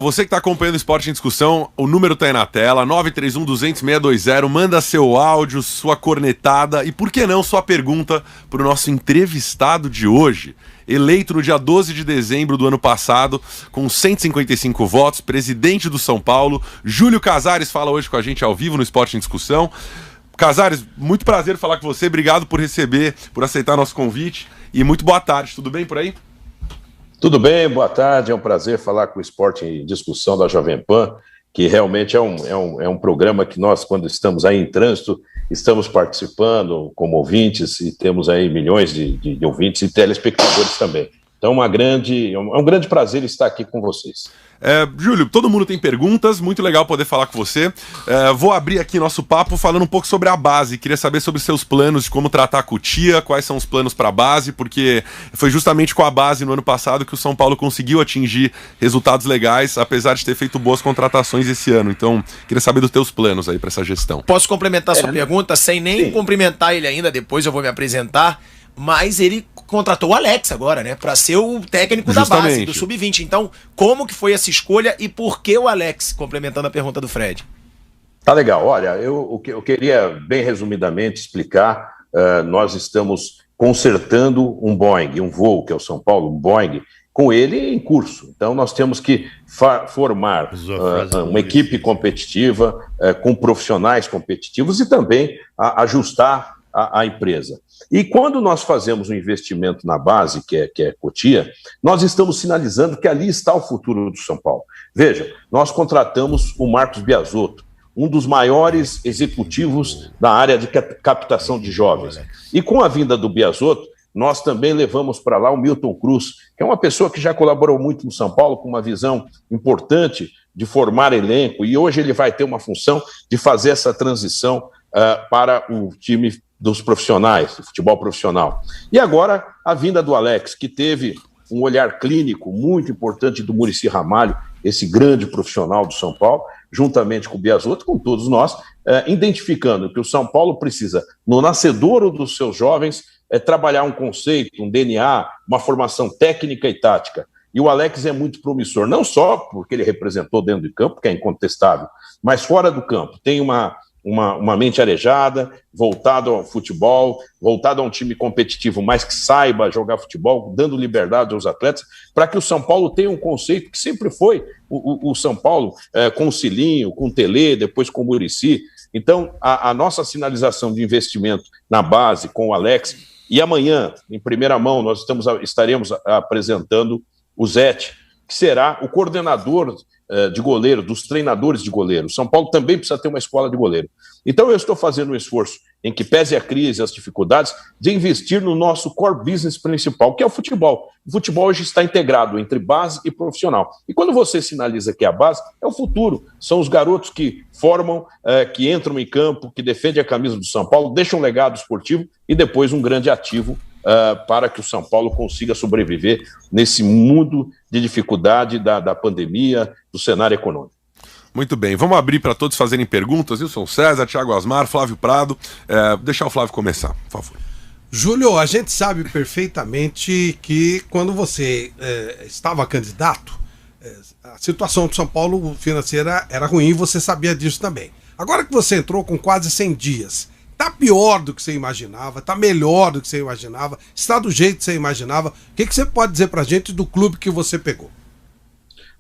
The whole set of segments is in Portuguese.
Você que está acompanhando o Esporte em Discussão, o número está aí na tela, 931-200-620, manda seu áudio, sua cornetada e, por que não, sua pergunta para o nosso entrevistado de hoje. Eleito no dia 12 de dezembro do ano passado, com 155 votos, presidente do São Paulo, Júlio Casares fala hoje com a gente ao vivo no Esporte em Discussão. Casares, muito prazer falar com você, obrigado por aceitar nosso convite e muito boa tarde, tudo bem por aí? Tudo bem, boa tarde, é um prazer falar com o Esporte em Discussão da Jovem Pan, que realmente é um programa que nós, quando estamos aí em trânsito, estamos participando como ouvintes e temos aí milhões de ouvintes e telespectadores também. Então é um grande prazer estar aqui com vocês. Júlio, todo mundo tem perguntas, muito legal poder falar com você. Vou abrir aqui nosso papo falando um pouco sobre a base. Queria saber sobre seus planos de como tratar a Cotia, quais são os planos para a base, porque foi justamente com a base no ano passado que o São Paulo conseguiu atingir resultados legais, apesar de ter feito boas contratações esse ano. Então, queria saber dos teus planos aí para essa gestão. Posso complementar sua pergunta sem nem cumprimentar ele ainda, depois eu vou me apresentar, mas ele contratou o Alex agora, né, para ser o técnico da base, do Sub-20. Então, como que foi essa escolha e por que o Alex, complementando a pergunta do Fred? Tá legal, olha, eu queria bem resumidamente explicar, nós estamos consertando um Boeing, um voo que é o São Paulo, um Boeing, com ele em curso. Então, nós temos que formar uma equipe competitiva, com profissionais competitivos e também ajustar a empresa. E quando nós fazemos um investimento na base, que é Cotia, nós estamos sinalizando que ali está o futuro do São Paulo. Veja, nós contratamos o Marcos Biasotto, um dos maiores executivos da área de captação de jovens. E com a vinda do Biasotto, nós também levamos para lá o Milton Cruz, que é uma pessoa que já colaborou muito no São Paulo, com uma visão importante de formar elenco, e hoje ele vai ter uma função de fazer essa transição para o time dos profissionais, do futebol profissional. E agora, a vinda do Alex, que teve um olhar clínico muito importante do Muricy Ramalho, esse grande profissional do São Paulo, juntamente com o Biasotto, com todos nós, identificando que o São Paulo precisa, no nascedouro dos seus jovens, trabalhar um conceito, um DNA, uma formação técnica e tática. E o Alex é muito promissor, não só porque ele representou dentro de campo, que é incontestável, mas fora do campo. Tem uma mente arejada, voltado ao futebol, voltado a um time competitivo, mas que saiba jogar futebol, dando liberdade aos atletas, para que o São Paulo tenha um conceito que sempre foi o São Paulo, com o Cilinho, com o Tele, depois com o Muricy. Então, a nossa sinalização de investimento na base com o Alex, e amanhã, em primeira mão, nós estaremos apresentando o Zete, que será o coordenador de goleiro, dos treinadores de goleiro. São Paulo também precisa ter uma escola de goleiro. Então eu estou fazendo um esforço em que pese a crise, as dificuldades, de investir no nosso core business principal, que é o futebol. O futebol hoje está integrado entre base e profissional. E quando você sinaliza que é a base, é o futuro. São os garotos que formam, que entram em campo, que defendem a camisa do São Paulo, deixam um legado esportivo e depois um grande ativo para que o São Paulo consiga sobreviver nesse mundo de dificuldade da pandemia, do cenário econômico. Muito bem, vamos abrir para todos fazerem perguntas. Wilson César, Thiago Asmar, Flávio Prado. Deixar o Flávio começar, por favor. Júlio, a gente sabe perfeitamente que quando você estava candidato, a situação do São Paulo financeira era ruim, você sabia disso também. Agora que você entrou com quase 100 dias, tá pior do que você imaginava, tá melhor do que você imaginava, está do jeito que você imaginava. O que você pode dizer pra gente do clube que você pegou?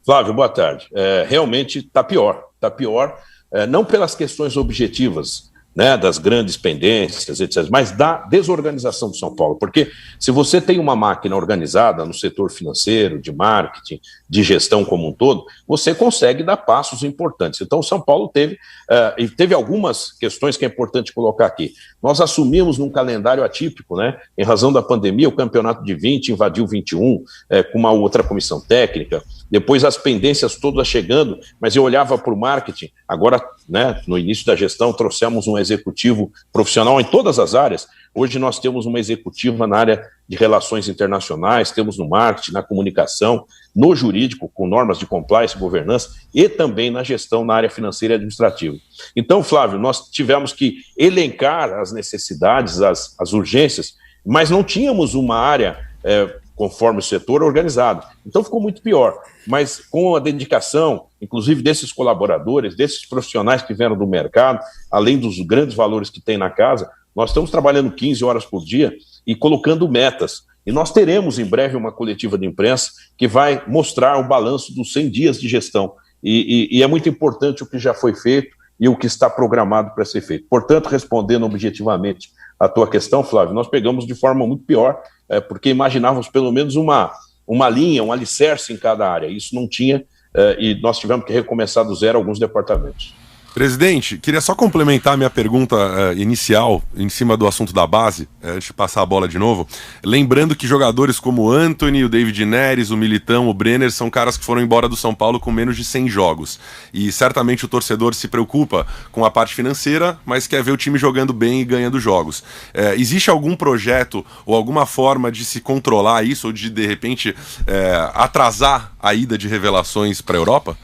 Flávio, boa tarde. Realmente tá pior, não pelas questões objetivas, né, das grandes pendências, etc., mas da desorganização do São Paulo, porque se você tem uma máquina organizada no setor financeiro, de marketing, de gestão como um todo, você consegue dar passos importantes. Então o São Paulo teve algumas questões que é importante colocar aqui. Nós assumimos num calendário atípico, né, em razão da pandemia, o campeonato de 20 invadiu 21, com uma outra comissão técnica, depois as pendências todas chegando, mas eu olhava para o marketing, agora, né, no início da gestão, trouxemos um executivo profissional em todas as áreas. Hoje nós temos uma executiva na área de relações internacionais, temos no marketing, na comunicação, no jurídico, com normas de compliance e governança, e também na gestão na área financeira e administrativa. Então, Flávio, nós tivemos que elencar as necessidades, as urgências, mas não tínhamos uma área conforme o setor organizado. Então ficou muito pior, mas com a dedicação, inclusive desses colaboradores, desses profissionais que vieram do mercado, além dos grandes valores que tem na casa, nós estamos trabalhando 15 horas por dia e colocando metas. E nós teremos em breve uma coletiva de imprensa que vai mostrar o balanço dos 100 dias de gestão. E é muito importante o que já foi feito e o que está programado para ser feito. Portanto, respondendo objetivamente a tua questão, Flávio, nós pegamos de forma muito pior, porque imaginávamos pelo menos uma linha, um alicerce em cada área. Isso não tinha, e nós tivemos que recomeçar do zero alguns departamentos. Presidente, queria só complementar a minha pergunta inicial em cima do assunto da base, antes de passar a bola de novo. Lembrando que jogadores como o Antony, o David Neres, o Militão, o Brenner são caras que foram embora do São Paulo com menos de 100 jogos. E certamente o torcedor se preocupa com a parte financeira, mas quer ver o time jogando bem e ganhando jogos. Existe algum projeto ou alguma forma de se controlar isso ou de repente, atrasar a ida de revelações para a Europa?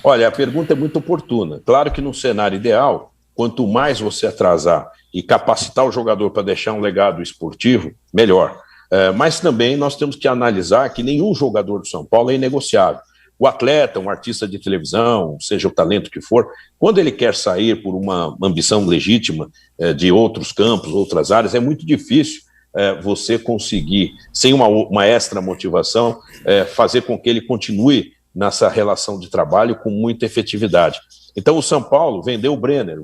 Olha, a pergunta é muito oportuna. Claro que num cenário ideal, quanto mais você atrasar e capacitar o jogador para deixar um legado esportivo, melhor. Mas também nós temos que analisar que nenhum jogador do São Paulo é inegociável. O atleta, um artista de televisão, seja o talento que for, quando ele quer sair por uma ambição legítima de outros campos, outras áreas, é muito difícil você conseguir, sem uma extra motivação, fazer com que ele continue nessa relação de trabalho com muita efetividade. Então o São Paulo vendeu o Brenner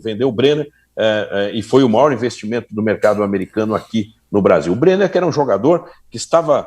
e foi o maior investimento do mercado americano aqui no Brasil. O Brenner que era um jogador que estava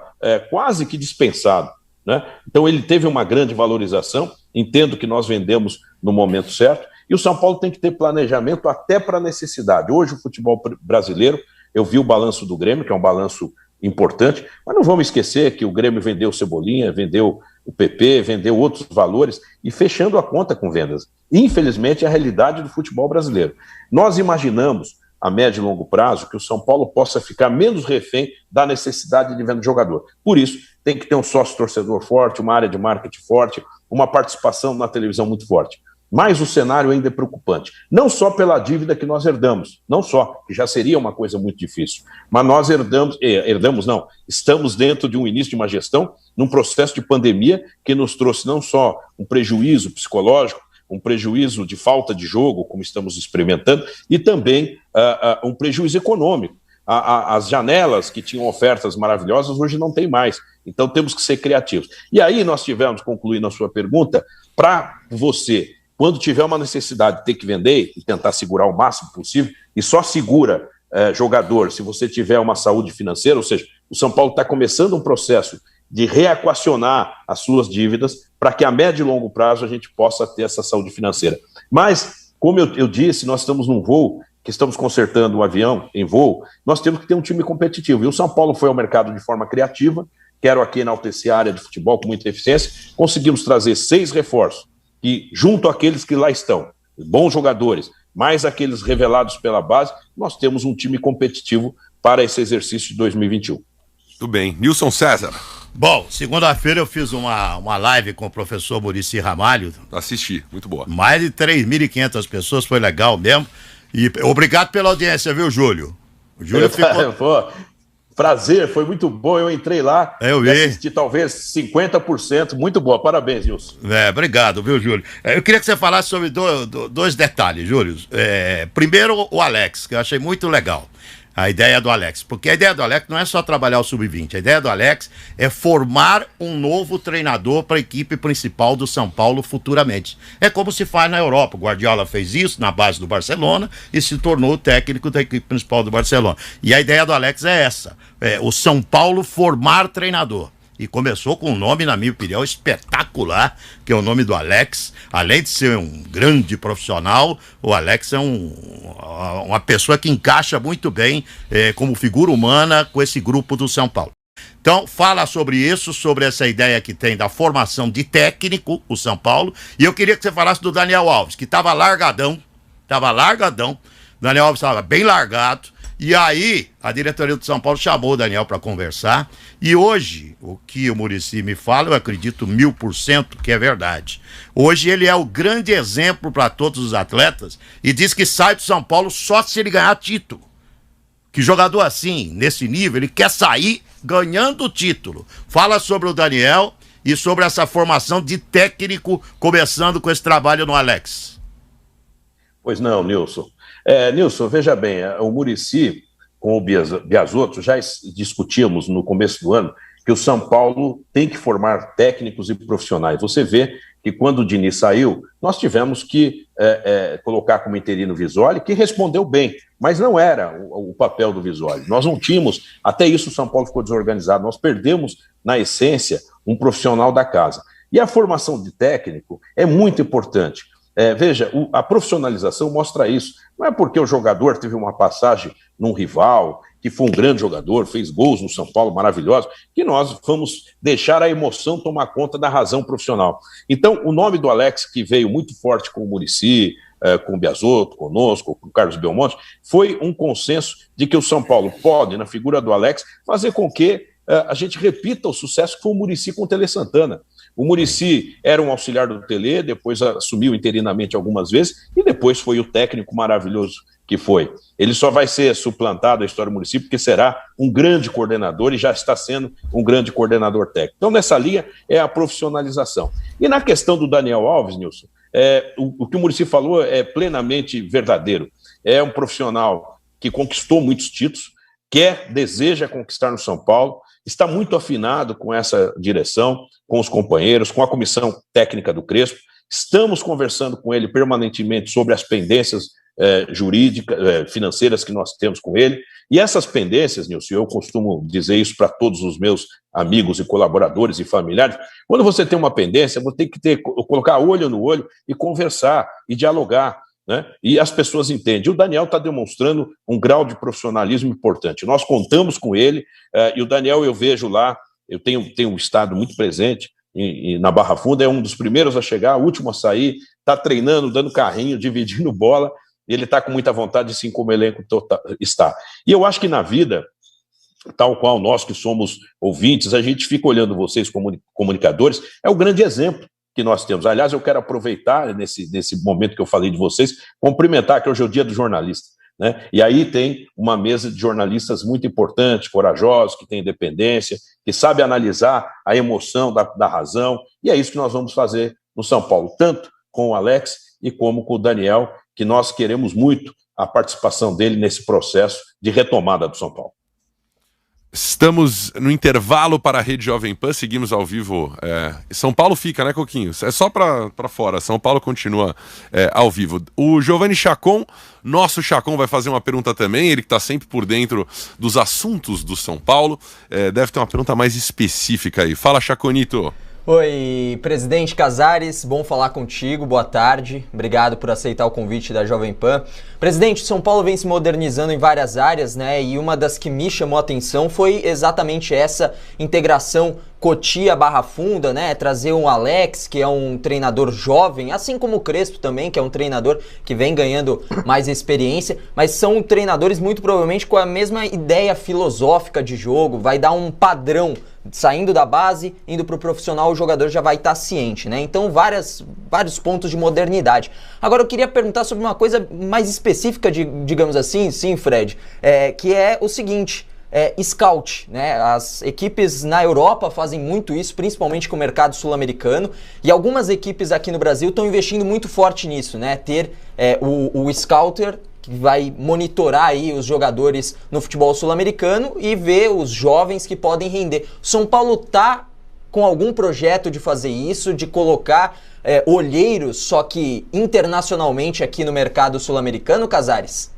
quase que dispensado, né? Então ele teve uma grande valorização, entendo que nós vendemos no momento certo, e o São Paulo tem que ter planejamento até para a necessidade. Hoje o futebol brasileiro, eu vi o balanço do Grêmio, que é um balanço importante, mas não vamos esquecer que o Grêmio vendeu o Cebolinha, vendeu o PP, vendeu outros valores e fechando a conta com vendas. Infelizmente, é a realidade do futebol brasileiro. Nós imaginamos, a médio e longo prazo, que o São Paulo possa ficar menos refém da necessidade de venda de jogador. Por isso, tem que ter um sócio-torcedor forte, uma área de marketing forte, uma participação na televisão muito forte. Mas o cenário ainda é preocupante, não só pela dívida que nós herdamos, não só, que já seria uma coisa muito difícil, mas nós estamos dentro de um início de uma gestão, num processo de pandemia que nos trouxe não só um prejuízo psicológico, um prejuízo de falta de jogo, como estamos experimentando, e também um prejuízo econômico. As janelas que tinham ofertas maravilhosas hoje não tem mais, então temos que ser criativos. E aí nós tivemos, concluindo a sua pergunta, para você, quando tiver uma necessidade de ter que vender e tentar segurar o máximo possível, e só segura jogador se você tiver uma saúde financeira, ou seja, o São Paulo está começando um processo de reequacionar as suas dívidas para que a médio e longo prazo a gente possa ter essa saúde financeira. Mas, como eu disse, nós estamos num voo, que estamos consertando um avião em voo, nós temos que ter um time competitivo. E o São Paulo foi ao mercado de forma criativa, quero aqui enaltecer a área de futebol com muita eficiência, conseguimos trazer 6 reforços, que junto àqueles que lá estão, bons jogadores, mais aqueles revelados pela base, nós temos um time competitivo para esse exercício de 2021. Tudo bem. Nilson César. Bom, segunda-feira eu fiz uma live com o professor Muricy Ramalho. Assisti, muito boa. Mais de 3.500 pessoas, foi legal mesmo. E obrigado pela audiência, viu, Júlio? O Júlio ficou... Pô, prazer, foi muito bom, eu entrei lá e assisti talvez 50%, muito boa, parabéns, Nilson. Obrigado, viu, Júlio? Eu queria que você falasse sobre dois detalhes, Júlio. Primeiro, o Alex, que eu achei muito legal. A ideia do Alex, porque a ideia do Alex não é só trabalhar o sub-20, a ideia do Alex é formar um novo treinador para a equipe principal do São Paulo futuramente. É como se faz na Europa, o Guardiola fez isso na base do Barcelona e se tornou o técnico da equipe principal do Barcelona. E a ideia do Alex é essa, o São Paulo formar treinador. E começou com um nome, na minha opinião, espetacular, que é o nome do Alex. Além de ser um grande profissional, o Alex é uma pessoa que encaixa muito bem como figura humana com esse grupo do São Paulo. Então, fala sobre isso, sobre essa ideia que tem da formação de técnico, o São Paulo. E eu queria que você falasse do Daniel Alves, que estava largadão. Daniel Alves estava bem largado. E aí, a diretoria do São Paulo chamou o Daniel para conversar. E hoje, o que o Muricy me fala, eu acredito 1000% que é verdade. Hoje ele é o grande exemplo para todos os atletas e diz que sai do São Paulo só se ele ganhar título. Que jogador assim, nesse nível, ele quer sair ganhando o título. Fala sobre o Daniel e sobre essa formação de técnico, começando com esse trabalho no Alex. Pois não, Nilson. Nilson, veja bem, o Muricy com o Biasotto, já discutíamos no começo do ano que o São Paulo tem que formar técnicos e profissionais. Você vê que quando o Diniz saiu, nós tivemos que colocar como interino o Visoli, que respondeu bem, mas não era o papel do Visoli. Nós não tínhamos, até isso o São Paulo ficou desorganizado, nós perdemos, na essência, um profissional da casa. E a formação de técnico é muito importante. Veja, a profissionalização mostra isso. Não é porque o jogador teve uma passagem num rival, que foi um grande jogador, fez gols no São Paulo maravilhosos, que nós vamos deixar a emoção tomar conta da razão profissional. Então, o nome do Alex, que veio muito forte com o Muricy, com o Biasotto, conosco, com o Carlos Belmonte, foi um consenso de que o São Paulo pode, na figura do Alex, fazer com que a gente repita o sucesso que foi o Muricy com o Tele Santana. O Muricy era um auxiliar do Tele, depois assumiu interinamente algumas vezes, e depois foi o técnico maravilhoso que foi. Ele só vai ser suplantado, a história do Muricy, porque será um grande coordenador e já está sendo um grande coordenador técnico. Então, nessa linha, é a profissionalização. E na questão do Daniel Alves, Nilson, o que o Muricy falou é plenamente verdadeiro. É um profissional que conquistou muitos títulos, deseja conquistar no São Paulo, está muito afinado com essa direção, com os companheiros, com a comissão técnica do Crespo. Estamos conversando com ele permanentemente sobre as pendências jurídicas, financeiras que nós temos com ele. E essas pendências, Nilson, eu costumo dizer isso para todos os meus amigos e colaboradores e familiares, quando você tem uma pendência, você tem que colocar olho no olho e conversar e dialogar, né? E as pessoas entendem. O Daniel está demonstrando um grau de profissionalismo importante. Nós contamos com ele, e o Daniel eu vejo lá, eu tenho estado muito presente na Barra Funda, é um dos primeiros a chegar, o último a sair, está treinando, dando carrinho, dividindo bola, e ele está com muita vontade, sim, como o elenco está. E eu acho que na vida, tal qual nós que somos ouvintes, a gente fica olhando vocês como comunicadores, é o grande exemplo que nós temos. Aliás, eu quero aproveitar nesse momento que eu falei de vocês, cumprimentar que hoje é o dia do jornalista, né? E aí tem uma mesa de jornalistas muito importante, corajosos, que tem independência, que sabe analisar a emoção da razão, e é isso que nós vamos fazer no São Paulo, tanto com o Alex e como com o Daniel, que nós queremos muito a participação dele nesse processo de retomada do São Paulo. Estamos no intervalo para a Rede Jovem Pan, seguimos ao vivo. São Paulo fica, né, Coquinho? É só para fora, São Paulo continua ao vivo. O Giovanni Chacon, nosso Chacon, vai fazer uma pergunta também, ele que está sempre por dentro dos assuntos do São Paulo, deve ter uma pergunta mais específica aí. Fala, Chaconito. Oi, presidente Casares, bom falar contigo, boa tarde, obrigado por aceitar o convite da Jovem Pan. Presidente, São Paulo vem se modernizando em várias áreas, né, e uma das que me chamou a atenção foi exatamente essa integração Cotia-Barra Funda, né, trazer um Alex, que é um treinador jovem, assim como o Crespo também, que é um treinador que vem ganhando mais experiência, mas são treinadores muito provavelmente com a mesma ideia filosófica de jogo, vai dar um padrão, saindo da base, indo para o profissional, o jogador já vai estar ciente, né, então vários pontos de modernidade. Agora eu queria perguntar sobre uma coisa mais específica, digamos assim, sim, Fred, que é o seguinte... scout, né? As equipes na Europa fazem muito isso, principalmente com o mercado sul-americano, e algumas equipes aqui no Brasil estão investindo muito forte nisso, né? Ter o scouter que vai monitorar aí os jogadores no futebol sul-americano e ver os jovens que podem render. São Paulo tá com algum projeto de fazer isso, de colocar olheiros, só que internacionalmente aqui no mercado sul-americano, Casares?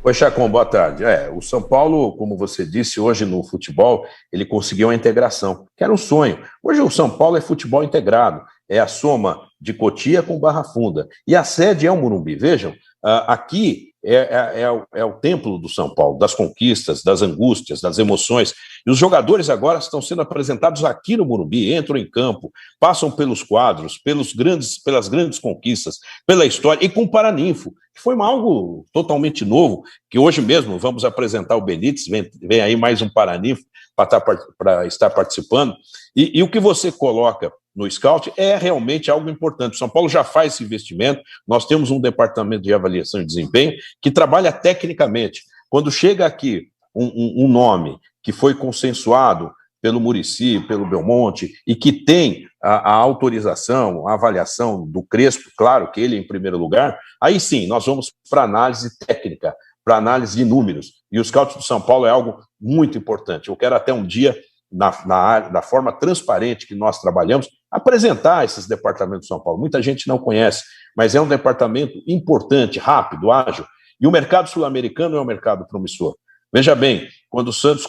Oi, Chacon, boa tarde. O São Paulo, como você disse, hoje no futebol, ele conseguiu uma integração, que era um sonho. Hoje o São Paulo é futebol integrado, é a soma de Cotia com Barra Funda. E a sede é o Morumbi. Vejam, aqui é o templo do São Paulo, das conquistas, das angústias, das emoções. E os jogadores agora estão sendo apresentados aqui no Morumbi, entram em campo, passam pelos quadros, pelas grandes conquistas, pela história, e com o Paraninfo, que foi algo totalmente novo, que hoje mesmo vamos apresentar o Benítez, vem aí mais um Paraninfo para estar participando. E o que você coloca no scout é realmente algo importante. O São Paulo já faz esse investimento, nós temos um departamento de avaliação e desempenho que trabalha tecnicamente. Quando chega aqui um nome que foi consensuado pelo Muricy, pelo Belmonte, e que tem a autorização, a avaliação do Crespo, claro que ele em primeiro lugar, aí sim, nós vamos para análise técnica, para análise de números. E o Scout do São Paulo é algo muito importante. Eu quero até um dia, da forma transparente que nós trabalhamos, apresentar esses departamentos do São Paulo. Muita gente não conhece, mas é um departamento importante, rápido, ágil. E o mercado sul-americano é um mercado promissor. Veja bem, quando o Santos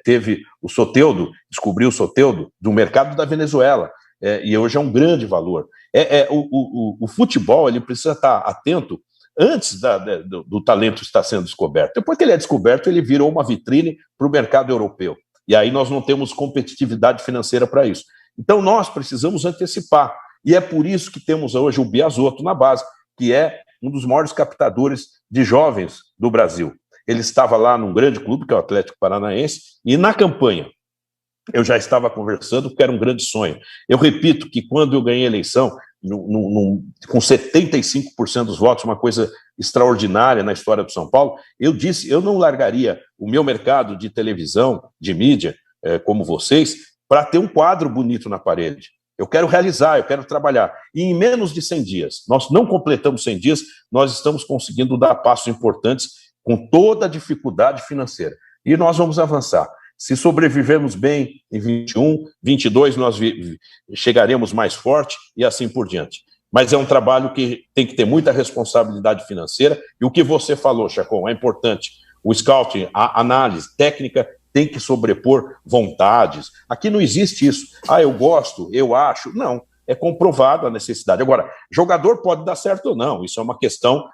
teve o Soteldo, descobriu o Soteldo, do mercado da Venezuela, e hoje é um grande valor. O futebol ele precisa estar atento antes do talento estar sendo descoberto. Depois que ele é descoberto, ele virou uma vitrine para o mercado europeu. E aí nós não temos competitividade financeira para isso. Então nós precisamos antecipar. E é por isso que temos hoje o Biasotto na base, que é um dos maiores captadores de jovens do Brasil. Ele estava lá num grande clube, que é o Atlético Paranaense, e na campanha eu já estava conversando, porque era um grande sonho. Eu repito que quando eu ganhei a eleição, com 75% dos votos, uma coisa extraordinária na história do São Paulo, eu disse, eu não largaria o meu mercado de televisão, de mídia, como vocês, para ter um quadro bonito na parede. Eu quero realizar, eu quero trabalhar. E em menos de 100 dias, nós não completamos 100 dias, nós estamos conseguindo dar passos importantes com toda a dificuldade financeira. E nós vamos avançar. Se sobrevivermos bem em 21, 22, nós chegaremos mais forte e assim por diante. Mas é um trabalho que tem que ter muita responsabilidade financeira. E o que você falou, Chacon, é importante. O scouting, a análise técnica tem que sobrepor vontades. Aqui não existe isso. Eu gosto, eu acho. Não, é comprovado a necessidade. Agora, jogador pode dar certo ou não. Isso é uma questão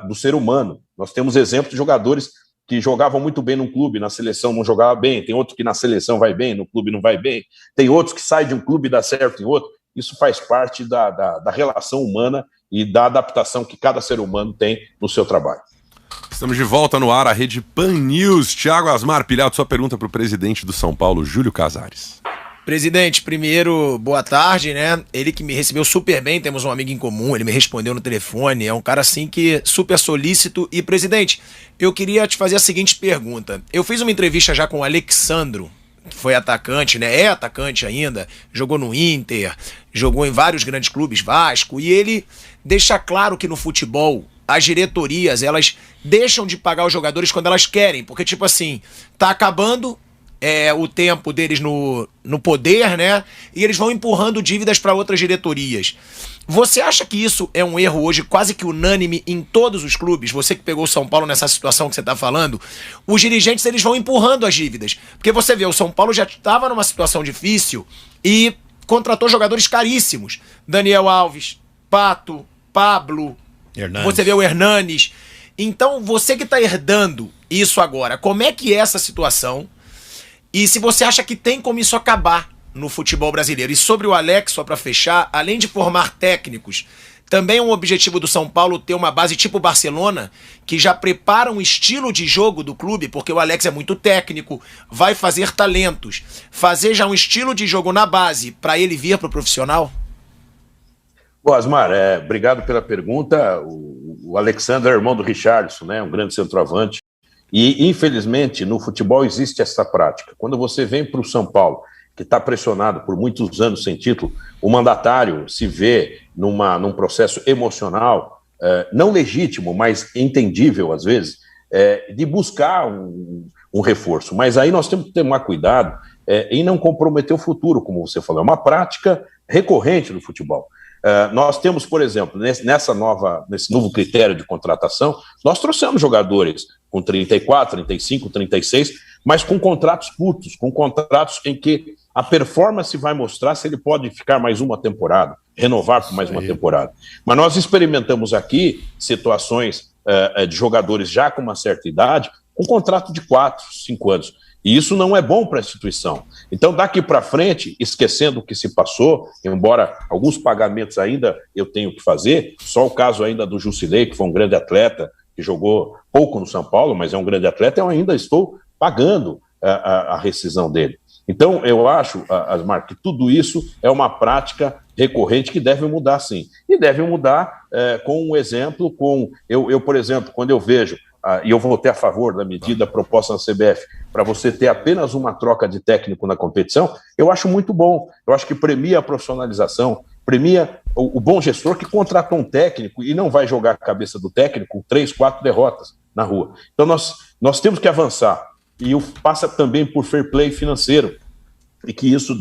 do ser humano. Nós temos exemplos de jogadores que jogavam muito bem num clube, na seleção não jogava bem, tem outro que na seleção vai bem, no clube não vai bem, tem outros que saem de um clube e dá certo em outro. Isso faz parte da relação humana e da adaptação que cada ser humano tem no seu trabalho. Estamos de volta no ar, a Rede Pan News. Thiago Asmar Pilhato, sua pergunta para o presidente do São Paulo, Júlio Casares. Presidente, primeiro, boa tarde, né? Ele que me recebeu super bem, temos um amigo em comum, ele me respondeu no telefone, é um cara assim que super solícito. E, presidente, eu queria te fazer a seguinte pergunta. Eu fiz uma entrevista já com o Alexandro, que foi atacante, né? É atacante ainda, jogou no Inter, jogou em vários grandes clubes, Vasco, e ele deixa claro que no futebol as diretorias, elas deixam de pagar os jogadores quando elas querem, porque tipo assim, tá acabando o tempo deles no poder, né? E eles vão empurrando dívidas para outras diretorias. Você acha que isso é um erro hoje quase que unânime em todos os clubes? Você que pegou o São Paulo nessa situação que você está falando, os dirigentes eles vão empurrando as dívidas. Porque você vê, o São Paulo já estava numa situação difícil e contratou jogadores caríssimos. Daniel Alves, Pato, Pablo, Hernanes. Você vê o Hernanes. Então, você que está herdando isso agora, como é que é essa situação? E se você acha que tem como isso acabar no futebol brasileiro. E sobre o Alex, só para fechar, além de formar técnicos, também é um objetivo do São Paulo ter uma base tipo Barcelona, que já prepara um estilo de jogo do clube, porque o Alex é muito técnico, vai fazer talentos. Fazer já um estilo de jogo na base para ele vir para o profissional? Bom, Asmar, obrigado pela pergunta. O Alexandre é irmão do Richarlison, né, um grande centroavante. E, infelizmente, no futebol existe essa prática. Quando você vem para o São Paulo, que está pressionado por muitos anos sem título, o mandatário se vê num processo emocional, não legítimo, mas entendível, às vezes, de buscar um reforço. Mas aí nós temos que tomar cuidado em não comprometer o futuro, como você falou. É uma prática recorrente no futebol. Nós temos, por exemplo, nesse novo critério de contratação, nós trouxemos jogadores com 34, 35, 36, mas com contratos curtos, com contratos em que a performance vai mostrar se ele pode ficar mais uma temporada, renovar por mais uma temporada. Mas nós experimentamos aqui situações de jogadores já com uma certa idade, com contrato de 4, 5 anos. E isso não é bom para a instituição. Então, daqui para frente, esquecendo o que se passou, embora alguns pagamentos ainda eu tenho que fazer, só o caso ainda do Jusilei, que foi um grande atleta, que jogou pouco no São Paulo, mas é um grande atleta, eu ainda estou pagando a rescisão dele. Então, eu acho, Asmar, que tudo isso é uma prática recorrente que deve mudar, sim. E deve mudar com um exemplo, eu, por exemplo, quando eu vejo e eu votei a favor da medida proposta na CBF, para você ter apenas uma troca de técnico na competição, eu acho muito bom. Eu acho que premia a profissionalização, premia o bom gestor que contratou um técnico e não vai jogar a cabeça do técnico com 3, 4 derrotas na rua. Então nós temos que avançar, e passa também por fair play financeiro, e que isso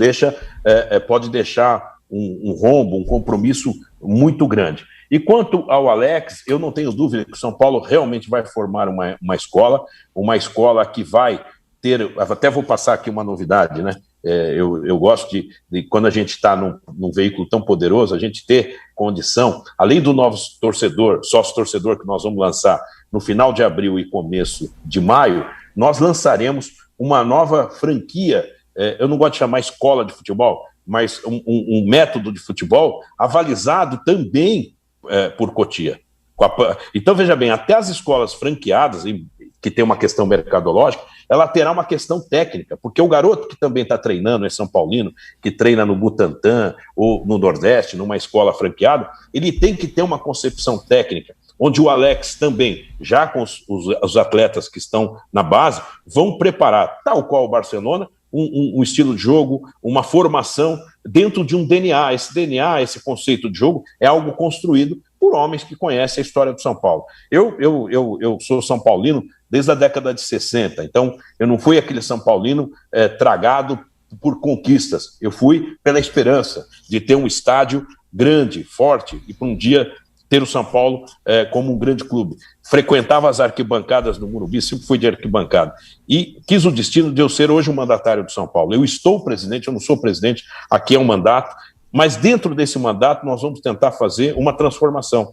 pode deixar um rombo, um compromisso muito grande. E quanto ao Alex, eu não tenho dúvida que o São Paulo realmente vai formar uma escola que vai ter, até vou passar aqui uma novidade, né? Eu gosto de quando a gente está num veículo tão poderoso, a gente ter condição, além do novo sócio-torcedor que nós vamos lançar no final de abril e começo de maio, nós lançaremos uma nova franquia, eu não gosto de chamar escola de futebol, mas um método de futebol avalizado também por Cotia. Então, veja bem, até as escolas franqueadas, que tem uma questão mercadológica, ela terá uma questão técnica, porque o garoto que também está treinando, é São Paulino, que treina no Butantã ou no Nordeste, numa escola franqueada, ele tem que ter uma concepção técnica, onde o Alex também, já com os atletas que estão na base, vão preparar, tal qual o Barcelona, um estilo de jogo, uma formação dentro de um DNA. Esse DNA, esse conceito de jogo, é algo construído por homens que conhecem a história do São Paulo. Eu sou São Paulino desde a década de 60, então eu não fui aquele São Paulino tragado por conquistas, eu fui pela esperança de ter um estádio grande, forte, e para um dia ter o São Paulo como um grande clube. Frequentava as arquibancadas do Morumbi, sempre fui de arquibancada, e quis o destino de eu ser hoje o mandatário do São Paulo. Eu estou presidente, eu não sou presidente, aqui é um mandato, mas dentro desse mandato nós vamos tentar fazer uma transformação,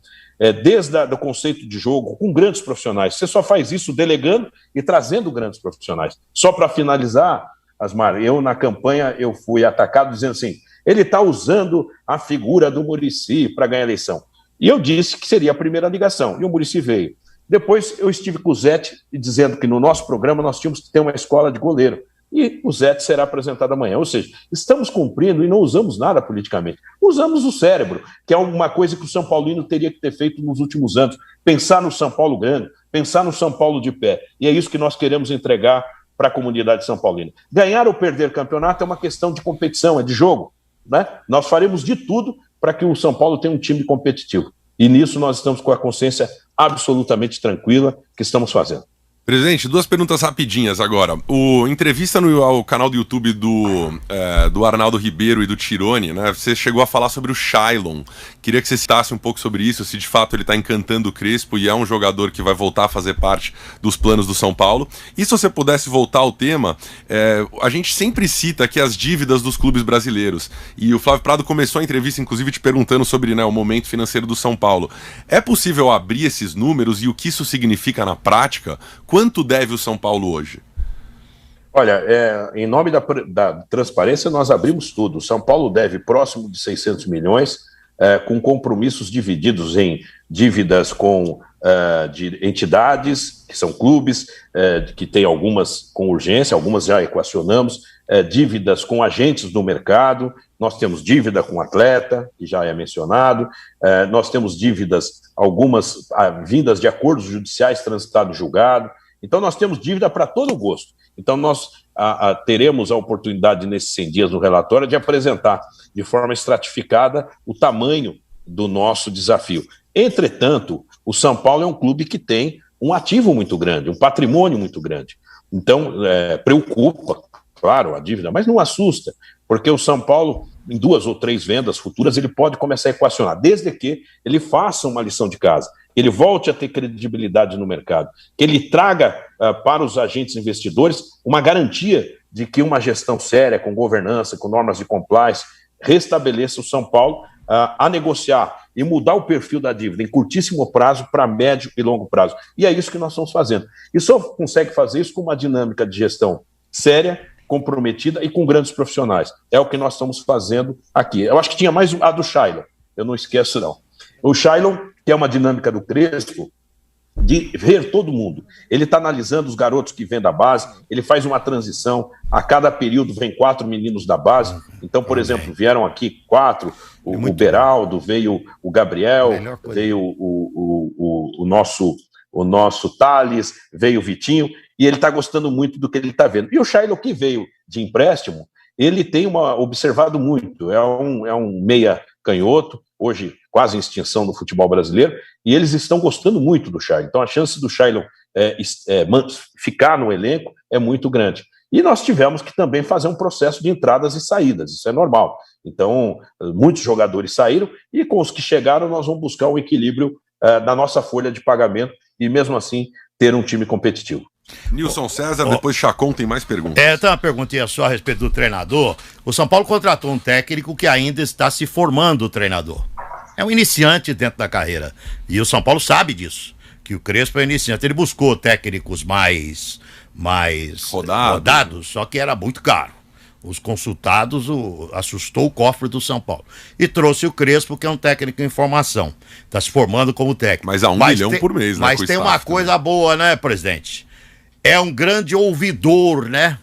desde o conceito de jogo, com grandes profissionais. Você só faz isso delegando e trazendo grandes profissionais. Só para finalizar, Asmar, eu na campanha eu fui atacado dizendo assim, ele está usando a figura do Muricy para ganhar a eleição. E eu disse que seria a primeira ligação, e o Muricy veio. Depois eu estive com o Zete dizendo que no nosso programa nós tínhamos que ter uma escola de goleiro. E o Zete será apresentado amanhã. Ou seja, estamos cumprindo e não usamos nada politicamente. Usamos o cérebro, que é uma coisa que o São Paulino teria que ter feito nos últimos anos. Pensar no São Paulo grande, pensar no São Paulo de pé. E é isso que nós queremos entregar para a comunidade São Paulina. Ganhar ou perder campeonato é uma questão de competição, é de jogo, né? Nós faremos de tudo para que o São Paulo tenha um time competitivo. E nisso nós estamos com a consciência absolutamente tranquila que estamos fazendo. Presidente, 2 perguntas rapidinhas agora. Entrevista ao canal do YouTube do Arnaldo Ribeiro e do Tirone, né? Você chegou a falar sobre o Shailon. Queria que você citasse um pouco sobre isso, se de fato ele está encantando o Crespo e é um jogador que vai voltar a fazer parte dos planos do São Paulo. E se você pudesse voltar ao tema, a gente sempre cita aqui as dívidas dos clubes brasileiros. E o Flávio Prado começou a entrevista, inclusive, te perguntando sobre, né, o momento financeiro do São Paulo. É possível abrir esses números e o que isso significa na prática? Quanto deve o São Paulo hoje? Olha, em nome da transparência, nós abrimos tudo. O São Paulo deve próximo de 600 milhões, com compromissos divididos em dívidas de entidades, que são clubes, que tem algumas com urgência, algumas já equacionamos, dívidas com agentes do mercado, nós temos dívida com atleta, que já é mencionado, nós temos dívidas, algumas vindas de acordos judiciais transitados julgado. Então, nós temos dívida para todo o gosto. Então, nós teremos a oportunidade, nesses 100 dias no relatório, de apresentar de forma estratificada o tamanho do nosso desafio. Entretanto, o São Paulo é um clube que tem um ativo muito grande, um patrimônio muito grande. Então, preocupa, claro, a dívida, mas não assusta, porque o São Paulo, em 2 ou 3 vendas futuras, ele pode começar a equacionar, desde que ele faça uma lição de casa, ele volte a ter credibilidade no mercado, que ele traga para os agentes investidores uma garantia de que uma gestão séria, com governança, com normas de compliance, restabeleça o São Paulo a negociar e mudar o perfil da dívida em curtíssimo prazo para médio e longo prazo. E é isso que nós estamos fazendo. E só consegue fazer isso com uma dinâmica de gestão séria, comprometida e com grandes profissionais. É o que nós estamos fazendo aqui. Eu acho que tinha mais a do Shailon, eu não esqueço não. O Shailon, que é uma dinâmica do Crespo, de ver todo mundo. Ele está analisando os garotos que vêm da base, ele faz uma transição, a cada período vem 4 meninos da base. Então, por exemplo, vieram aqui 4, o Beraldo, veio o Gabriel, veio o nosso o nosso Thales, veio o Vitinho, e ele está gostando muito do que ele está vendo. E o Shailon, que veio de empréstimo, ele tem observado muito, é um meia canhoto, hoje quase em extinção no futebol brasileiro, e eles estão gostando muito do Shailon. Então a chance do Shailon ficar no elenco é muito grande. E nós tivemos que também fazer um processo de entradas e saídas, isso é normal. Então, muitos jogadores saíram, e com os que chegaram nós vamos buscar o equilíbrio da nossa folha de pagamento, e mesmo assim ter um time competitivo. Nilson César, depois Chacon tem mais perguntas. Tem uma perguntinha só a respeito do treinador. O São Paulo contratou um técnico que ainda está se formando, o treinador. É um iniciante dentro da carreira. E o São Paulo sabe disso, que o Crespo é iniciante. Ele buscou técnicos mais rodados, só que era muito caro. Os consultados assustou o cofre do São Paulo. E trouxe o Crespo, que é um técnico em formação. Está se formando como técnico. Mas a um milhão por mês, né? Mas tem uma coisa boa, né, presidente? É um grande ouvidor, né?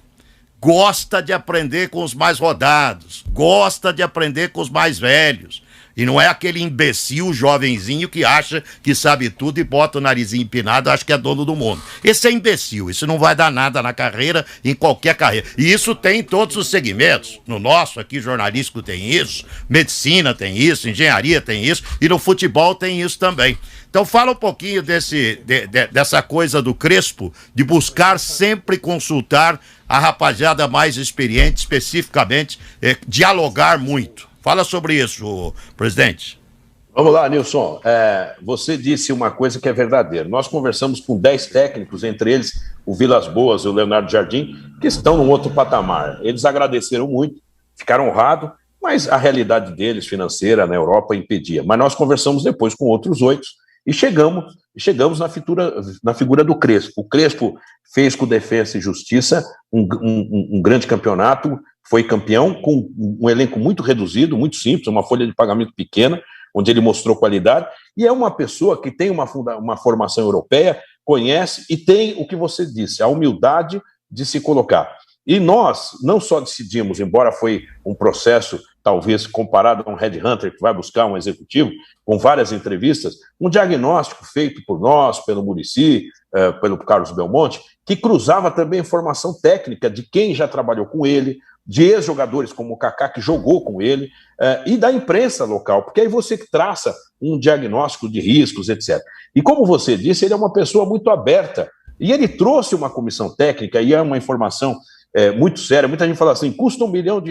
Gosta de aprender com os mais rodados, gosta de aprender com os mais velhos. E não é aquele imbecil jovenzinho que acha que sabe tudo e bota o narizinho empinado e acha que é dono do mundo. Esse é imbecil, isso não vai dar nada na carreira, em qualquer carreira. E isso tem em todos os segmentos. No nosso aqui, jornalístico, tem isso, medicina tem isso, engenharia tem isso, e no futebol tem isso também. Então fala um pouquinho dessa coisa do Crespo, de buscar sempre consultar a rapaziada mais experiente, especificamente, dialogar muito. Fala sobre isso, presidente. Vamos lá, Nilson. Você disse uma coisa que é verdadeira. Nós conversamos com 10 técnicos, entre eles o Vilas Boas e o Leonardo Jardim, que estão num outro patamar. Eles agradeceram muito, ficaram honrados, mas a realidade deles, financeira, na Europa, impedia. Mas nós conversamos depois com outros 8 e chegamos na figura do Crespo. O Crespo fez com Defensa e Justiça um grande campeonato, foi campeão com um elenco muito reduzido, muito simples, uma folha de pagamento pequena, onde ele mostrou qualidade, e é uma pessoa que tem uma formação europeia, conhece e tem o que você disse, a humildade de se colocar. E nós não só decidimos, embora foi um processo, talvez comparado a um headhunter que vai buscar um executivo, com várias entrevistas, um diagnóstico feito por nós, pelo Muricy, pelo Carlos Belmonte, que cruzava também informação técnica de quem já trabalhou com ele, de ex-jogadores como o Kaká, que jogou com ele, e da imprensa local, porque aí você traça um diagnóstico de riscos, etc. E como você disse, ele é uma pessoa muito aberta, e ele trouxe uma comissão técnica, e é uma informação muito séria, muita gente fala assim, custa R$1 milhão,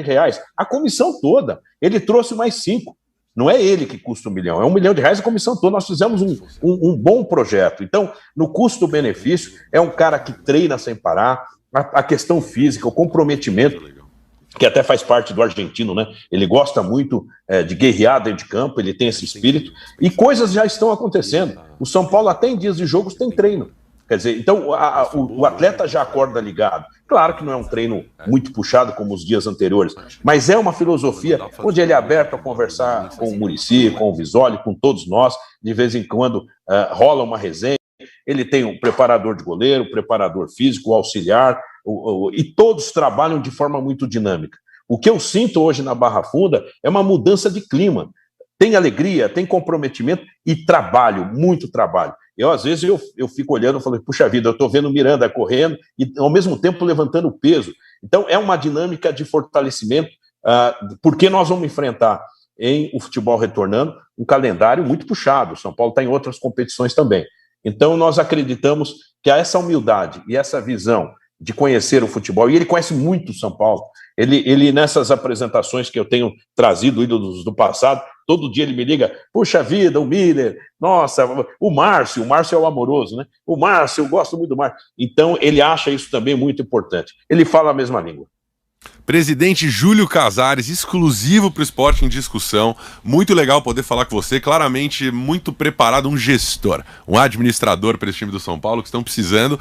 a comissão toda, ele trouxe mais 5, não é ele que custa R$1 milhão, é R$1 milhão a comissão toda, nós fizemos um bom projeto. Então, no custo-benefício, é um cara que treina sem parar, a questão física, o comprometimento, que até faz parte do argentino, né? Ele gosta muito de guerrear dentro de campo, ele tem esse espírito, e coisas já estão acontecendo. O São Paulo até em dias de jogos tem treino. Quer dizer, então o atleta já acorda ligado. Claro que não é um treino muito puxado como os dias anteriores, mas é uma filosofia onde ele é aberto a conversar com o Muricy, com o Visoli, com todos nós. De vez em quando rola uma resenha. Ele tem um preparador de goleiro, um preparador físico, um auxiliar, e todos trabalham de forma muito dinâmica. O que eu sinto hoje na Barra Funda é uma mudança de clima. Tem alegria, tem comprometimento e trabalho, muito trabalho. Às vezes, eu fico olhando e falo, puxa vida, eu estou vendo o Miranda correndo e, ao mesmo tempo, levantando peso. Então, é uma dinâmica de fortalecimento, porque nós vamos enfrentar, em o futebol retornando, um calendário muito puxado. O São Paulo está em outras competições também. Então, nós acreditamos que essa humildade e essa visão de conhecer o futebol, e ele conhece muito o São Paulo, ele nessas apresentações que eu tenho trazido, ídolos do passado, todo dia ele me liga, puxa vida, o Miller, nossa, o Márcio é o amoroso, né? O Márcio, eu gosto muito do Márcio. Então, ele acha isso também muito importante. Ele fala a mesma língua. Presidente Júlio Casares, exclusivo para o Esporte em Discussão. Muito legal poder falar com você, claramente muito preparado, um gestor, um administrador para esse time do São Paulo que estão precisando.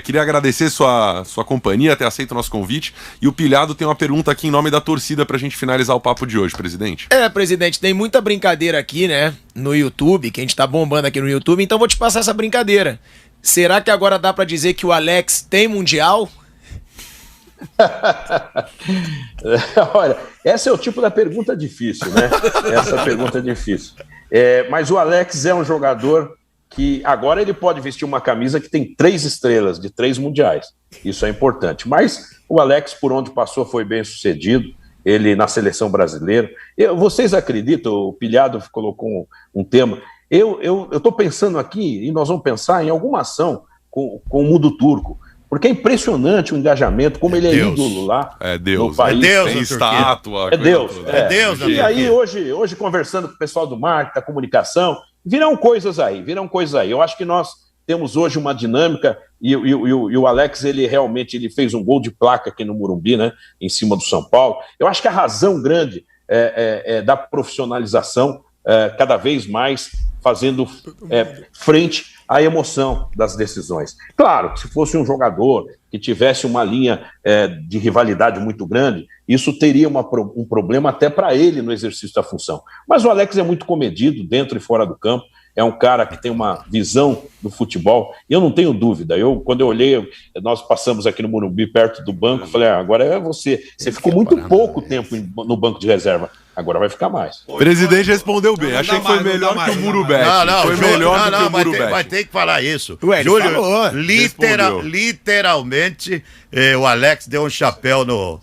Queria agradecer sua companhia, ter aceito o nosso convite. E o Pilhado tem uma pergunta aqui em nome da torcida para a gente finalizar o papo de hoje, presidente. Presidente, tem muita brincadeira aqui, né, no YouTube, que a gente tá bombando aqui no YouTube, então vou te passar essa brincadeira. Será que agora dá para dizer que o Alex tem Mundial? Olha, essa é o tipo da pergunta difícil, né? Essa pergunta é difícil. Mas o Alex é um jogador que agora ele pode vestir uma camisa que tem 3 estrelas de 3 mundiais. Isso é importante. Mas o Alex, por onde passou, foi bem sucedido. Ele na seleção brasileira. Vocês acreditam, o Pilhado colocou um tema, eu estou pensando aqui, e nós vamos pensar em alguma ação com o mundo turco, porque é impressionante o engajamento, como ele é ídolo lá no país. É Deus, tem estátua. É Deus. É Deus. E aí, hoje, conversando com o pessoal do marketing, da comunicação, virão coisas aí. Eu acho que nós temos hoje uma dinâmica, e o Alex, ele realmente fez um gol de placa aqui no Morumbi, né, em cima do São Paulo. Eu acho que a razão grande é da profissionalização, cada vez mais fazendo frente à emoção das decisões. Claro, se fosse um jogador que tivesse uma linha de rivalidade muito grande, isso teria um problema até para ele no exercício da função. Mas o Alex é muito comedido, dentro e fora do campo, é um cara que tem uma visão do futebol, e eu não tenho dúvida. Quando eu olhei, nós passamos aqui no Morumbi, perto do banco, falei, agora é você. Você ficou muito pouco tempo no banco de reserva, agora vai ficar mais. O presidente respondeu bem, achei que foi melhor que o Murubete. Foi melhor do que o Murubete. Vai ter que falar isso. Ué, Júlio, falou. literalmente, o Alex deu um chapéu no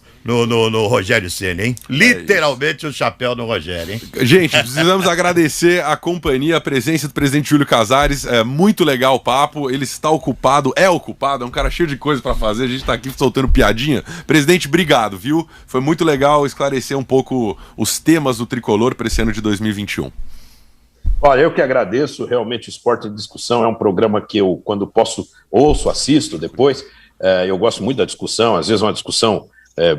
Rogério Ceni, hein? Literalmente um chapéu no Rogério, hein? Gente, precisamos agradecer a companhia, a presença do presidente Júlio Casares. É muito legal o papo. Ele está ocupado, é um cara cheio de coisa pra fazer. A gente tá aqui soltando piadinha. Presidente, obrigado, viu? Foi muito legal esclarecer um pouco os temas do Tricolor para esse ano de 2021. Olha, eu que agradeço. Realmente, o Esporte em Discussão é um programa que eu, quando posso, ouço, assisto depois. Eu gosto muito da discussão, às vezes uma discussão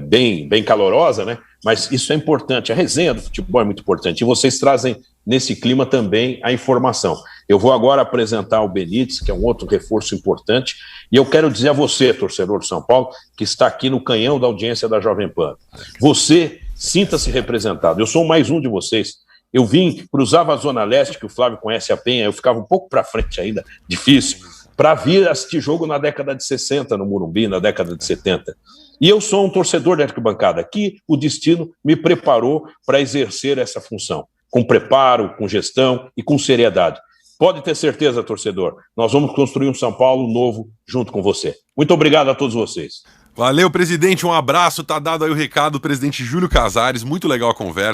bem calorosa, né? Mas isso é importante. A resenha do futebol é muito importante. E vocês trazem nesse clima também a informação. Eu vou agora apresentar o Benítez, que é um outro reforço importante. E eu quero dizer a você, torcedor do São Paulo, que está aqui no canhão da audiência da Jovem Pan. Você sinta-se representado. Eu sou mais um de vocês. Eu cruzava a Zona Leste, que o Flávio conhece a Penha, eu ficava um pouco para frente ainda, difícil, para vir assistir jogo na década de 60, no Morumbi, na década de 70. E eu sou um torcedor de arquibancada. Aqui o destino me preparou para exercer essa função, com preparo, com gestão e com seriedade. Pode ter certeza, torcedor, nós vamos construir um São Paulo novo junto com você. Muito obrigado a todos vocês. Valeu, presidente, um abraço. Tá dado aí o recado do presidente Júlio Casares. Muito legal a conversa.